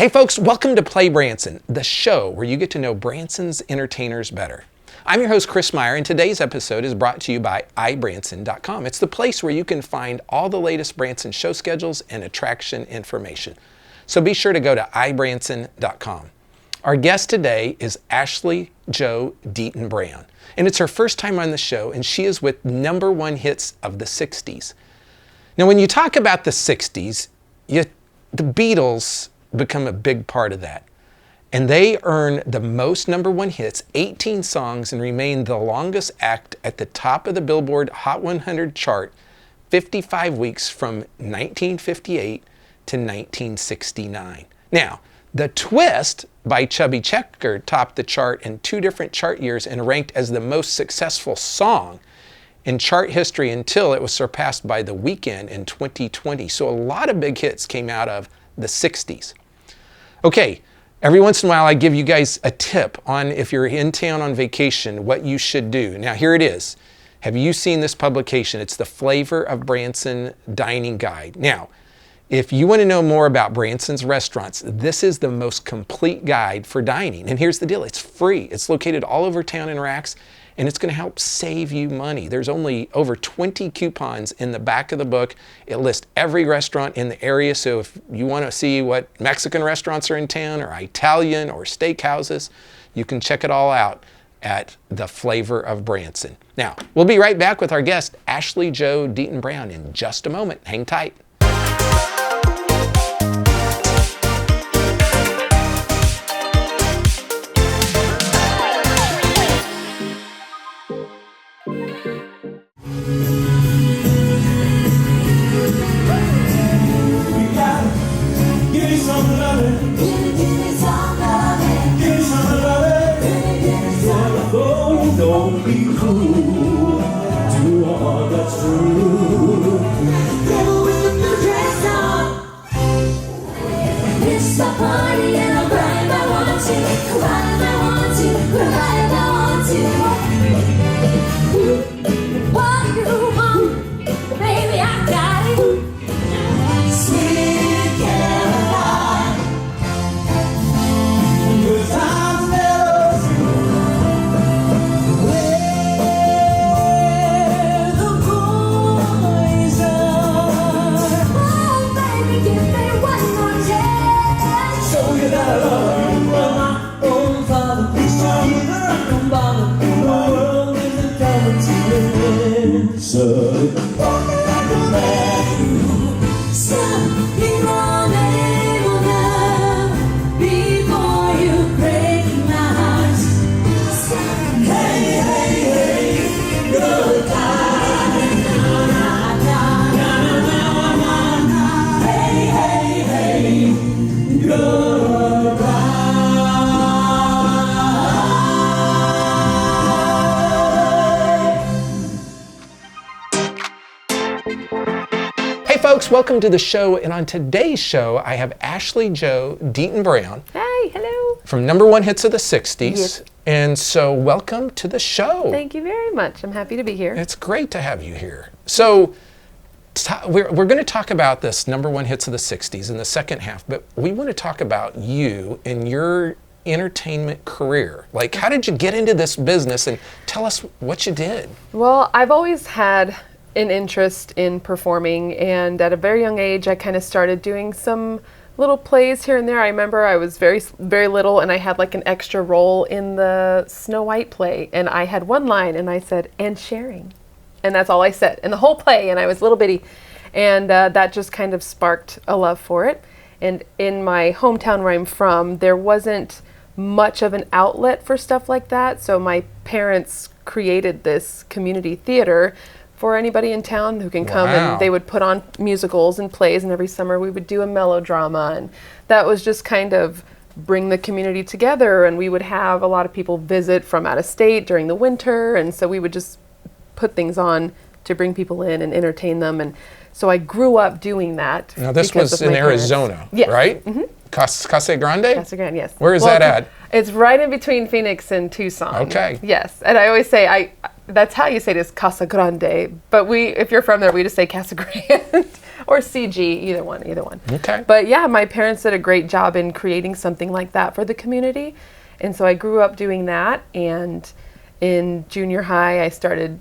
Hey folks, welcome to PlayBranson, the show where you get to know Branson's entertainers better. I'm your host, Chris Meyer, and today's episode is brought to you by iBranson.com. It's the place where you can find all the latest Branson show schedules and attraction information. So be sure to go to iBranson.com. Our guest today is Ashley Jo Deaton Brown, and it's her first time on the show, and she is with number one hits of the 60s. Now, when you talk about the 60s, the Beatles become a big part of that. And they earn the most number one hits, 18 songs, and remain the longest act at the top of the Billboard Hot 100 chart, 55 weeks from 1958 to 1969. Now, The Twist by Chubby Checker topped the chart in two different chart years and ranked as the most successful song in chart history until it was surpassed by The Weeknd in 2020. So a lot of big hits came out of the 60s. Okay, every once in a while I give you guys a tip on if you're in town on vacation, what you should do. Now here it is. Have you seen this publication? It's the Flavor of Branson Dining Guide. Now, if you want to know more about Branson's restaurants, this is the most complete guide for dining. And here's the deal, it's free. It's located all over town in racks, and it's going to help save you money. There's only over 20 coupons in the back of the book. It lists every restaurant in the area, so if you want to see what Mexican restaurants are in town, or Italian, or steakhouses, you can check it all out at the Flavor of Branson. Now, we'll be right back with our guest, Ashley Jo Deaton Brown, in just a moment. Hang tight. Don't be cruel to all that's true. Devil with the blue dress on. It's a party and I'll cry if I want to. Cry if I want to. Cry if I want to. What you want, baby, I got it. Sweet Caroline. Good times never through. Folks, welcome to the show, and on today's show I have Ashley Jo Deaton Brown. Hi, hello. From number one hits of the 60s. Yes. And so welcome to the show. Thank you very much. I'm happy to be here. It's great to have you here. So we're going to talk about this number one hits of the 60s in the second half, but we want to talk about you and your entertainment career. Like, how did you get into this business, and tell us what you did? Well, I've always had an interest in performing, and at a very young age I kind of started doing some little plays here and there. I remember I was very little, and I had like an extra role in the Snow White play, and I had one line and I said, "and sharing," and that's all I said in the whole play, and I was little bitty, and that just kind of sparked a love for it. And in my hometown where I'm from, there wasn't much of an outlet for stuff like that, so my parents created this community theater for anybody in town who can come. Wow. And they would put on musicals and plays, and every summer we would do a melodrama, and that was just kind of bring the community together. And we would have a lot of people visit from out of state during the winter, and so we would just put things on to bring people in and entertain them. And so I grew up doing that. Now this was in Arizona, yes. right? Mm-hmm. Casa Grande? Casa Grande, yes. Where is that at? It's right in between Phoenix and Tucson. Okay. Yes, and I always say, that's how you say it, is Casa Grande, but if you're from there, we just say Casa Grande. or CG, either one. Okay. But yeah, my parents did a great job in creating something like that for the community. And so I grew up doing that. And in junior high, I started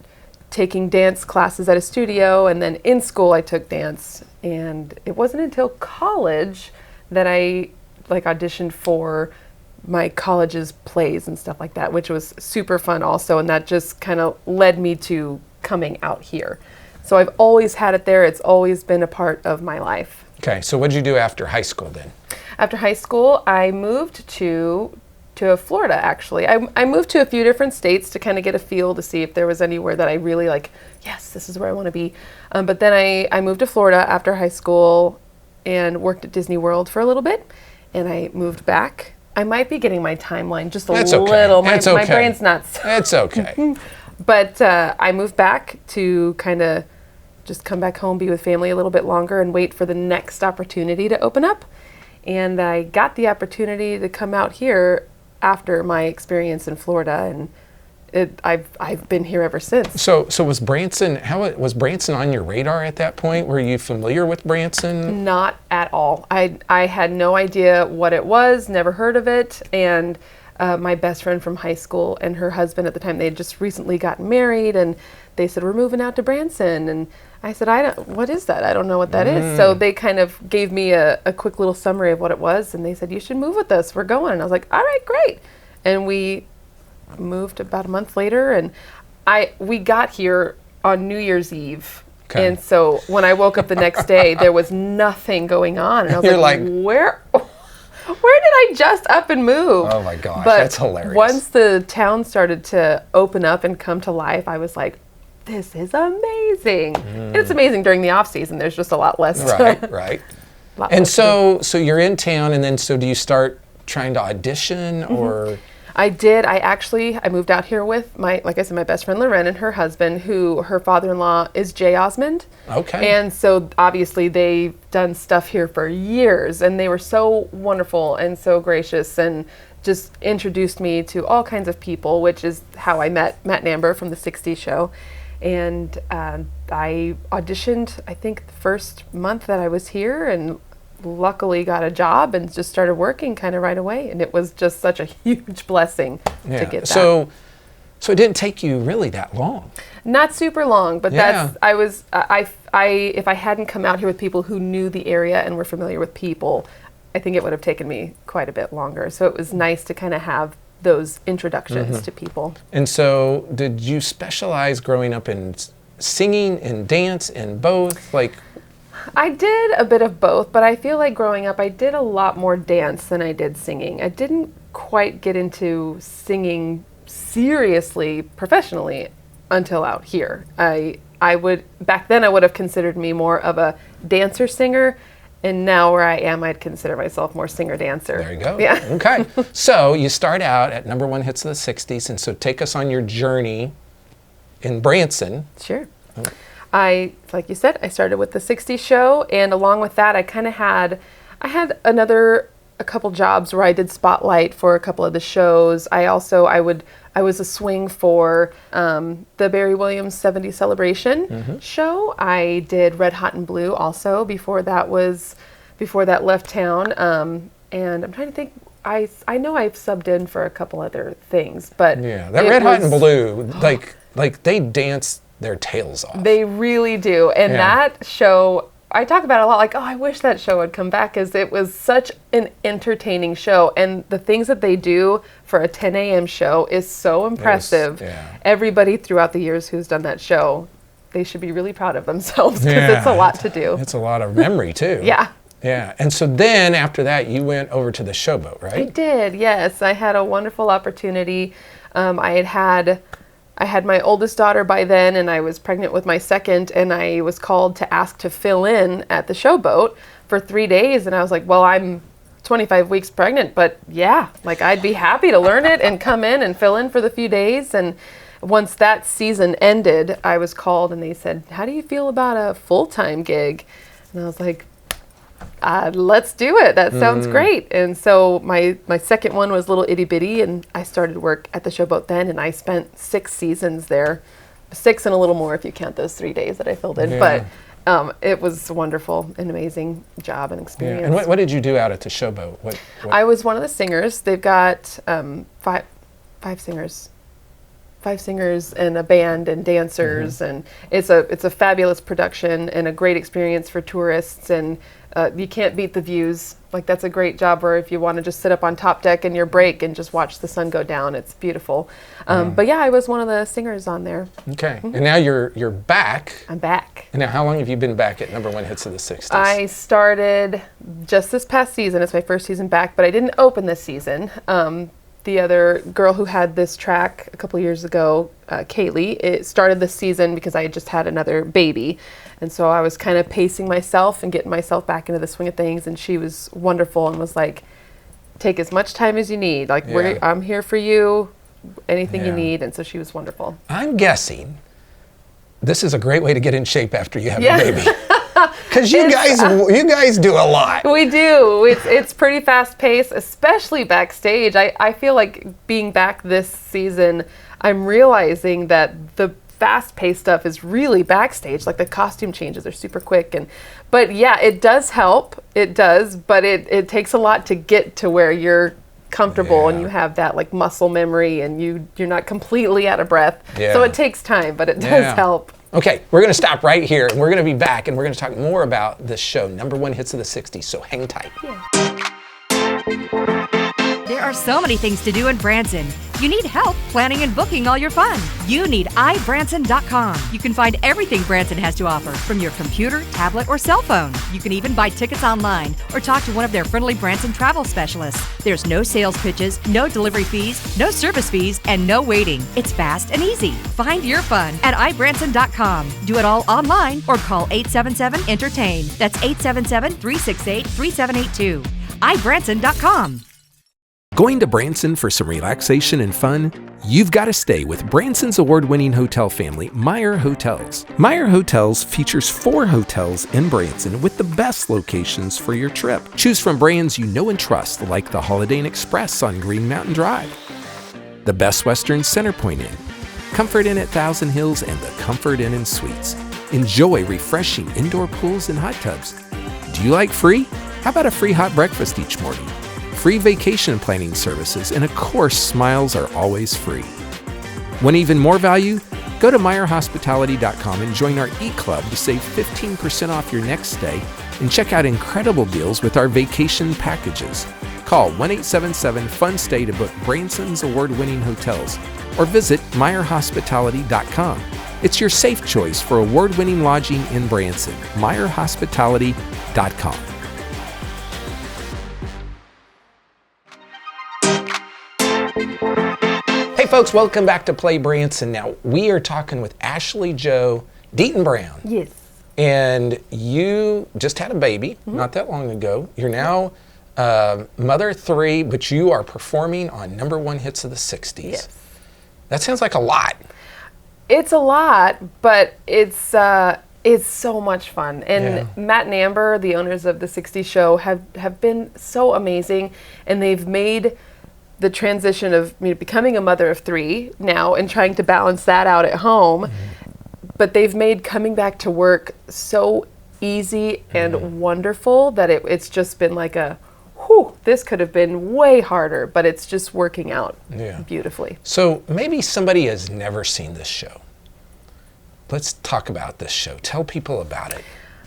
taking dance classes at a studio. And then in school, I took dance. And it wasn't until college that I auditioned for my college's plays and stuff like that, which was super fun also. And that just kind of led me to coming out here. So I've always had it there. It's always been a part of my life. Okay, so what did you do after high school then? After high school, I moved to Florida, actually. I moved to a few different states to kind of get a feel to see if there was anywhere that I really yes, this is where I want to be. But then I moved to Florida after high school and worked at Disney World for a little bit. And I moved back. I might be getting my timeline just a little. My brain's not. It's okay. But I moved back to kind of just come back home, be with family a little bit longer, and wait for the next opportunity to open up. And I got the opportunity to come out here after my experience in Florida, and I've been here ever since. So was Branson? Was Branson on your radar at that point? Were you familiar with Branson? Not at all. I had no idea what it was. Never heard of it. And my best friend from high school and her husband at the time, they had just recently gotten married, and they said, we're moving out to Branson. And I said, what is that? I don't know what that is. So they kind of gave me a quick little summary of what it was, and they said, you should move with us. We're going. And I was like, all right, great. And we moved about a month later, and we got here on New Year's Eve. Okay. And so when I woke up the next day, there was nothing going on. And I was like, where did I just up and move? Oh my gosh, but that's hilarious. Once the town started to open up and come to life, I was like, this is amazing. And it's amazing during the off season. There's just a lot less. Right. And so you're in town, and then so do you start trying to audition or? I did. I moved out here with my best friend Loren and her husband, who her father-in-law is Jay Osmond. Okay. And so obviously they've done stuff here for years, and they were so wonderful and so gracious and just introduced me to all kinds of people, which is how I met Matt and Amber from the 60s show. And I auditioned, I think, the first month that I was here, and luckily got a job and just started working kind of right away. And it was just such a huge blessing to get that. So it didn't take you really that long. Not super long, but if I hadn't come out here with people who knew the area and were familiar with people, I think it would have taken me quite a bit longer. So it was nice to kind of have those introductions to people. And so did you specialize growing up in singing and dance and both? I did a bit of both, but I feel like growing up I did a lot more dance than I did singing. I didn't quite get into singing seriously, professionally, until out here. Back then I would have considered me more of a dancer-singer, and now where I am, I'd consider myself more singer-dancer. There you go. Yeah. Okay. So you start out at number one hits of the 60s, and so take us on your journey in Branson. Sure. Like you said, I started with the 60s show, and along with that, I had a couple jobs where I did spotlight for a couple of the shows. I was a swing for the Barry Williams 70 Celebration show. I did Red Hot and Blue also before that left town. And I'm trying to think. I know I've subbed in for a couple other things, but yeah, that Red Hot and Blue, like they dance their tails off. They really do. And that show, I talk about it a lot, like, oh, I wish that show would come back, because it was such an entertaining show. And the things that they do for a 10 a.m. show is so impressive. Everybody throughout the years who's done that show, they should be really proud of themselves, because it's a lot to do. It's a lot of memory, too. Yeah. And so then after that, you went over to the Showboat, right? I did, yes. I had a wonderful opportunity. I had my oldest daughter by then, and I was pregnant with my second, and I was called to ask to fill in at the Showboat for 3 days. And I was like, well, I'm 25 weeks pregnant, but yeah, I'd be happy to learn it and come in and fill in for the few days. And once that season ended, I was called, and they said, how do you feel about a full-time gig? And I was like, let's do it. That sounds great. And so my second one was little itty bitty, and I started work at the Showboat then, and I spent 6 seasons there, 6 and a little more if you count those 3 days that I filled in. But It was wonderful, an amazing job and experience. And what did you do out at the Showboat? What? I was one of the singers. They've got five singers and a band and dancers, and it's a fabulous production and a great experience for tourists, and you can't beat the views. Like, that's a great job where if you want to just sit up on top deck in your break and just watch the sun go down, it's beautiful. But yeah, I was one of the singers on there. Okay, and now you're back. I'm back. And now how long have you been back at #1 Hits of the 60s? I started just this past season. It's my first season back, but I didn't open this season. The other girl who had this track a couple years ago, Kaylee, it started this season because I had just had another baby. And so I was kind of pacing myself and getting myself back into the swing of things. And she was wonderful and was like, take as much time as you need. Like, I'm here for you, anything you need. And so she was wonderful. I'm guessing this is a great way to get in shape after you have a baby. Because you guys do a lot. We do. It's pretty fast paced, especially backstage. I feel like being back this season, I'm realizing that the fast paced stuff is really backstage. Like, the costume changes are super quick, but yeah, it does help. It does, but it takes a lot to get to where you're comfortable and you have that like muscle memory and you're not completely out of breath. So it takes time, but it does help. Okay, we're going to stop right here, and we're going to be back, and we're going to talk more about this show, #1 Hits of the 60s, so hang tight. There are so many things to do in Branson. You need help planning and booking all your fun. You need iBranson.com. You can find everything Branson has to offer from your computer, tablet, or cell phone. You can even buy tickets online or talk to one of their friendly Branson travel specialists. There's no sales pitches, no delivery fees, no service fees, and no waiting. It's fast and easy. Find your fun at iBranson.com. Do it all online or call 877-ENTERTAIN. That's 877-368-3782. iBranson.com. Going to Branson for some relaxation and fun? You've got to stay with Branson's award-winning hotel family, Meyer Hotels. Meyer Hotels features 4 hotels in Branson with the best locations for your trip. Choose from brands you know and trust, like the Holiday Inn Express on Green Mountain Drive, the Best Western Centerpoint Inn, Comfort Inn at Thousand Hills, and the Comfort Inn and Suites. Enjoy refreshing indoor pools and hot tubs. Do you like free? How about a free hot breakfast each morning? Free vacation planning services, and of course, smiles are always free. Want even more value? Go to MeyerHospitality.com and join our e-club to save 15% off your next stay and check out incredible deals with our vacation packages. Call 1-877-FUN-STAY to book Branson's award-winning hotels or visit MeyerHospitality.com. It's your safe choice for award-winning lodging in Branson. MeyerHospitality.com. Hey folks, welcome back to PlayBranson. Now, we are talking with Ashley Jo Deaton Brown. Yes. And you just had a baby not that long ago. You're now mother of 3, but you are performing on #1 Hits of the 60s. Yes. That sounds like a lot. It's a lot, but it's so much fun. And Matt and Amber, the owners of the 60s show, have been so amazing, and they've made the transition of becoming a mother of 3 now and trying to balance that out at home. But they've made coming back to work so easy and wonderful that it's just been like this could have been way harder, but it's just working out beautifully. So maybe somebody has never seen this show. Let's talk about this show. Tell people about it.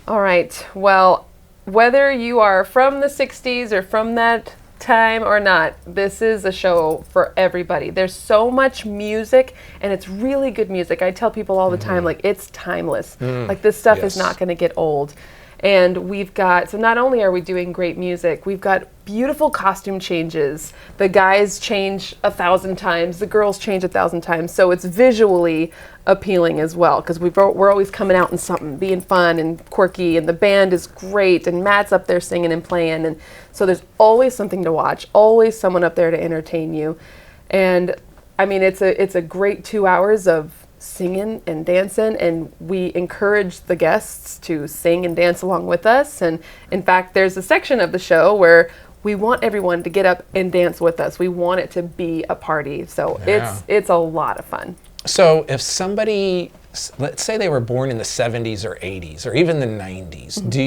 All right. Well, whether you are from the 60s or from that time or not, this is a show for everybody. There's so much music, and it's really good music. I tell people all the time, like, it's timeless. Like, this stuff is not going to get old. And we've got, so not only are we doing great music, we've got beautiful costume changes. The guys change 1,000 times, the girls change 1,000 times. So it's visually appealing as well, because we're always coming out in something, being fun and quirky, and the band is great, and Matt's up there singing and playing. And so there's always something to watch, always someone up there to entertain you. And I mean, it's a great 2 hours of singing and dancing, and we encourage the guests to sing and dance along with us. And in fact, there's a section of the show where we want everyone to get up and dance with us. We want it to be a party. So it's a lot of fun. So if somebody let's say they were born in the 70s or 80s or even the 90s, do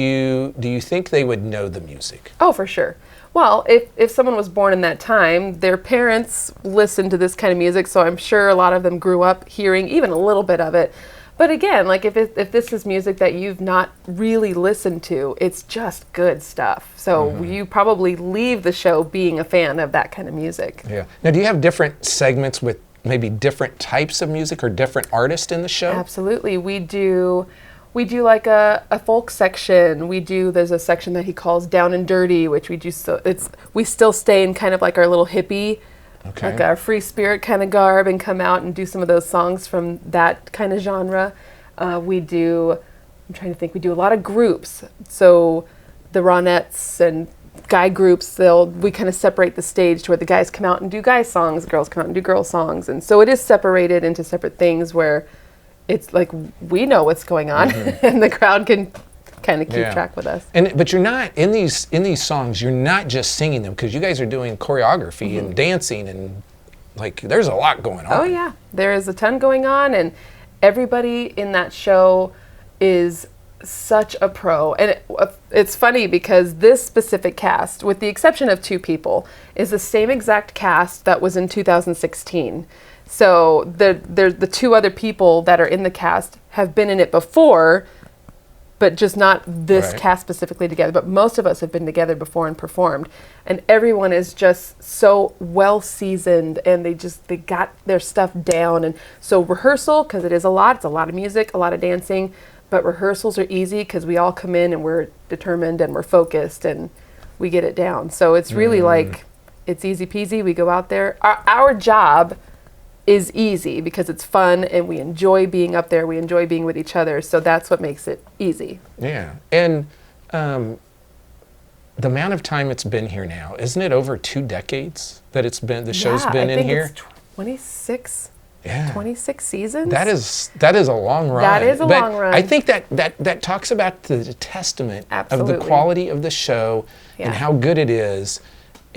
you think they would know the music? Oh, for sure. Well, if someone was born in that time, their parents listened to this kind of music, so I'm sure a lot of them grew up hearing even a little bit of it. But again, like if this is music that you've not really listened to, it's just good stuff. So you probably leave the show being a fan of that kind of music. Yeah. Now, do you have different segments with maybe different types of music or different artists in the show? Absolutely. We do like a folk section. There's a section that he calls Down and Dirty, which we still stay in kind of like our little hippie, like our free spirit kind of garb, and come out and do some of those songs from that kind of genre. We do a lot of groups. So the Ronettes and guy groups, we kind of separate the stage to where the guys come out and do guy songs, girls come out and do girl songs. And so it is separated into separate things where it's like we know what's going on and the crowd can kind of keep track with us. But you're not in these songs, you're not just singing them, because you guys are doing choreography and dancing, and like there's a lot going on. Oh yeah, there is a ton going on, and everybody in that show is such a pro. And it's funny because this specific cast, with the exception of 2 people, is the same exact cast that was in 2016. So the 2 other people that are in the cast have been in it before, but just not this cast specifically together. But most of us have been together before and performed. And everyone is just so well seasoned, and they got their stuff down. And so rehearsal, because it's a lot of music, a lot of dancing, but rehearsals are easy because we all come in and we're determined and we're focused and we get it down. So it's really like, it's easy peasy. We go out there. Our job is easy because it's fun and we enjoy being up there. We enjoy being with each other. So that's what makes it easy. Yeah. And the amount of time it's been here now, isn't it over 2 decades that the show's been in here? It's 26. Yeah. 26 seasons? That is a long run. That is a long run. I think that talks about the testament of the quality of the show and how good it is.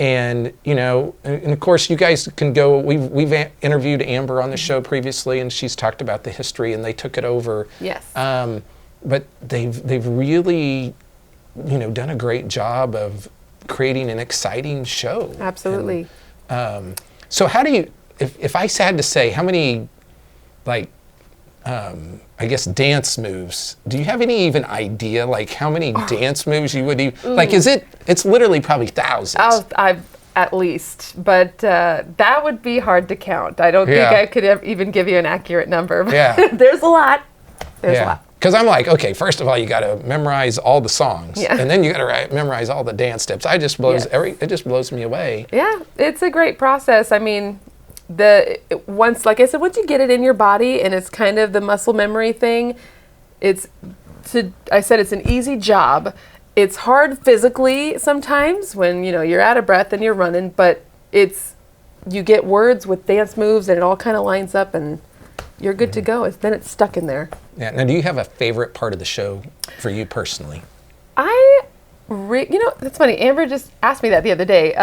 And, and of course you guys can go, we've interviewed Amber on the show previously, and she's talked about the history, and they took it over. Yes. But they've really, done a great job of creating an exciting show. Absolutely. And, so how do you, if I had to say, how many, like, I guess dance moves, do you have any even idea, like how many dance moves you would like, it's literally probably thousands. At least, but that would be hard to count. I don't think I could even give you an accurate number. But there's a lot. There's a lot. Because I'm like, okay, first of all, you got to memorize all the songs, and then you got to memorize all the dance steps. It just blows me away. Yeah, it's a great process. I mean, once you get it in your body and it's kind of the muscle memory thing, I said it's an easy job. It's hard physically sometimes when you're out of breath and you're running, but you get words with dance moves and it all kind of lines up and you're good to go. Then it's stuck in there. Yeah. Now, do you have a favorite part of the show for you personally? That's funny. Amber just asked me that the other day.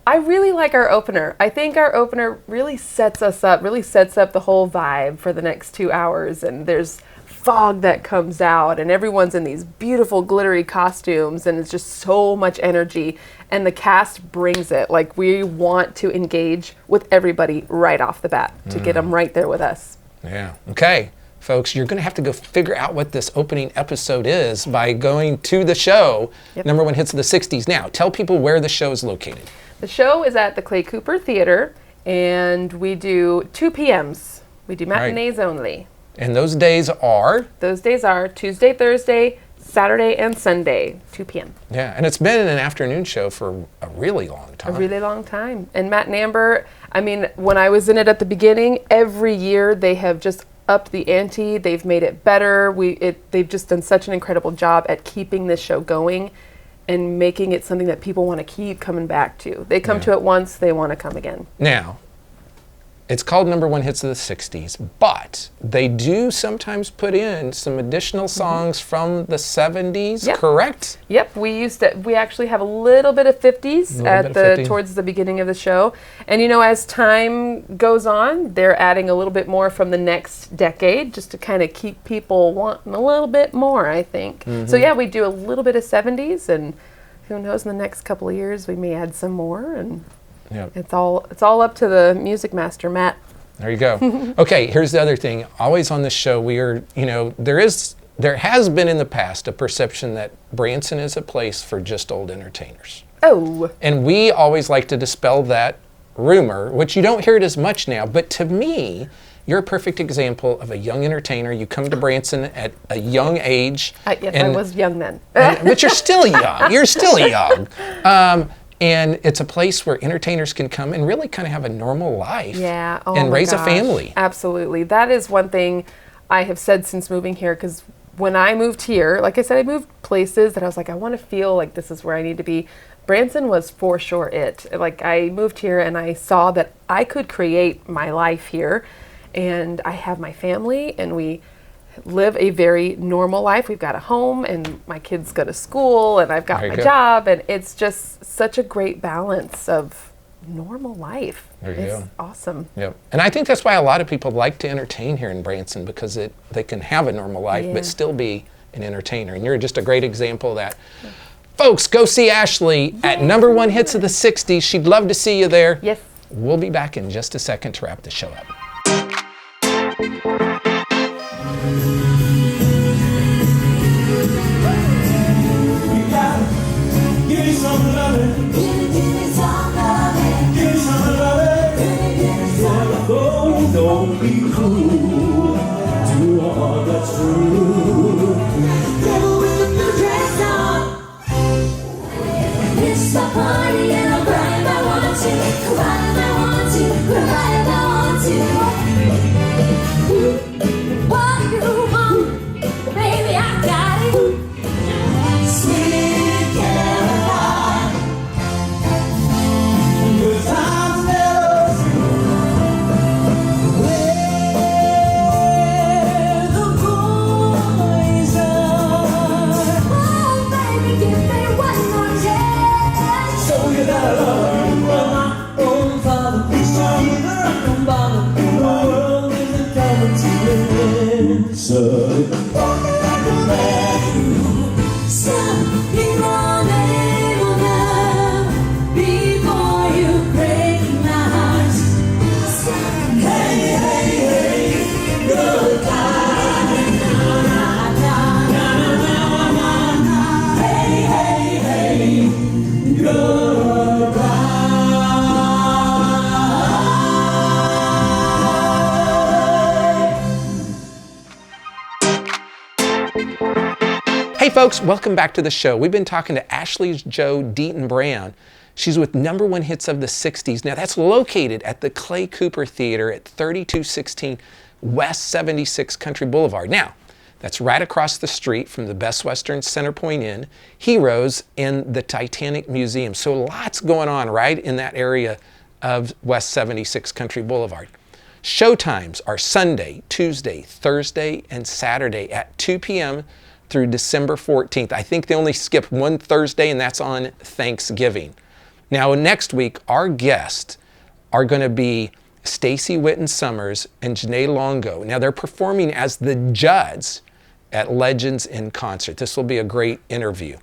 I really like our opener. I think our opener really sets up the whole vibe for the next 2 hours. And there's fog that comes out and everyone's in these beautiful glittery costumes and it's just so much energy. And the cast brings it. Like, we want to engage with everybody right off the bat to get them right there with us. Yeah. Okay. Folks, you're going to have to go figure out what this opening episode is by going to the show. Number One Hits of the 60s. Now, tell people where the show is located. The show is at the Clay Cooper Theater, and we do 2 p.m.s. We do matinees only. And those days are? Those days are Tuesday, Thursday, Saturday, and Sunday, 2 p.m. Yeah, and it's been an afternoon show for a really long time. A really long time. And Matt and Amber, I mean, when I was in it at the beginning, every year they have just upped the ante. They've made it better. They've just done such an incredible job at keeping this show going and making it something that people want to keep coming back to. They come to it once, they want to come again. Now, It's called Number One Hits of the 60s, but they do sometimes put in some additional songs from the 70s, Yep. correct? Yep, we actually have a little bit of 50s towards the beginning of the show. And as time goes on, they're adding a little bit more from the next decade just to kind of keep people wanting a little bit more, I think. So yeah, we do a little bit of 70s, and who knows, in the next couple of years we may add some more, and Yep. it's all up to the music master, Matt. There you go. Okay, here's the other thing. Always on this show, we are, there has been in the past a perception that Branson is a place for just old entertainers. Oh. And we always like to dispel that rumor, which you don't hear it as much now, but to me, you're a perfect example of a young entertainer. You come to Branson at a young age. Yes, I was young then. But you're still young. You're still young. And it's a place where entertainers can come and really kind of have a normal life. Yeah. Oh and my raise gosh. a family. Absolutely. That is one thing I have said since moving here, because when I moved here, like I said, I moved places that I was like, I want to feel like this is where I need to be. Branson was for sure it. Like, I moved here and I saw that I could create my life here, and I have my family, and we live a very normal life. We've got a home, and my kids go to school, and I've got my job, and it's just such a great balance of normal life. There you It's go. awesome. Yep. And I think that's why a lot of people like to entertain here in Branson, because they can have a normal life Yeah. but still be an entertainer. And you're just a great example of that. Folks, go see Ashley at Number One Hits of the 60s. She'd love to see you there. Yes. We'll be back in just a second to wrap the show up. Give me some loving. Give me some loving. Give me some loving. Don't be cruel to a heart that's true. Devil with a new dress on. It's the party and I'll cry if I want to. Cry if I want to. Cry if I want to. What you want, baby, I got it. Sweet Caroline, good times never through. Where the boys are. Oh, baby, give me one more chance. So you gotta love my own father. Please tell me that don't bother. The world isn't coming to an end. So like a man. Stop being unable now before you break my heart. Stop. Hey, hey, hey, good time. Hey, hey, hey, goodbye. Hey folks, welcome back to the show. We've been talking to Ashley Jo Deaton Brown. She's with Number One Hits of the 60s. Now that's located at the Clay Cooper Theater at 3216 West 76 Country Boulevard. Now, that's right across the street from the Best Western Centerpoint Inn, Heroes, and the Titanic Museum. So lots going on right in that area of West 76 Country Boulevard. Showtimes are Sunday, Tuesday, Thursday, and Saturday at 2 p.m. through December 14th. I think they only skipped one Thursday, and that's on Thanksgiving. Now, next week, our guests are going to be Stacy Witten Summers and Janae Longo. Now, they're performing as the Judds at Legends in Concert. This will be a great interview.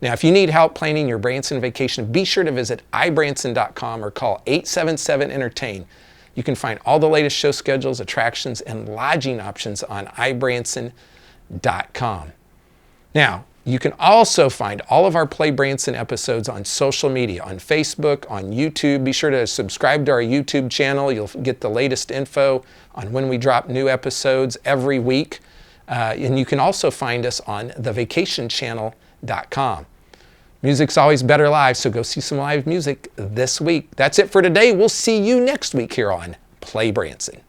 Now, if you need help planning your Branson vacation, be sure to visit ibranson.com or call 877-ENTERTAIN. You can find all the latest show schedules, attractions, and lodging options on ibranson.com. Now, you can also find all of our PlayBranson episodes on social media, on Facebook, on YouTube. Be sure to subscribe to our YouTube channel. You'll get the latest info on when we drop new episodes every week. And you can also find us on thevacationchannel.com. Music's always better live, so go see some live music this week. That's it for today. We'll see you next week here on PlayBranson.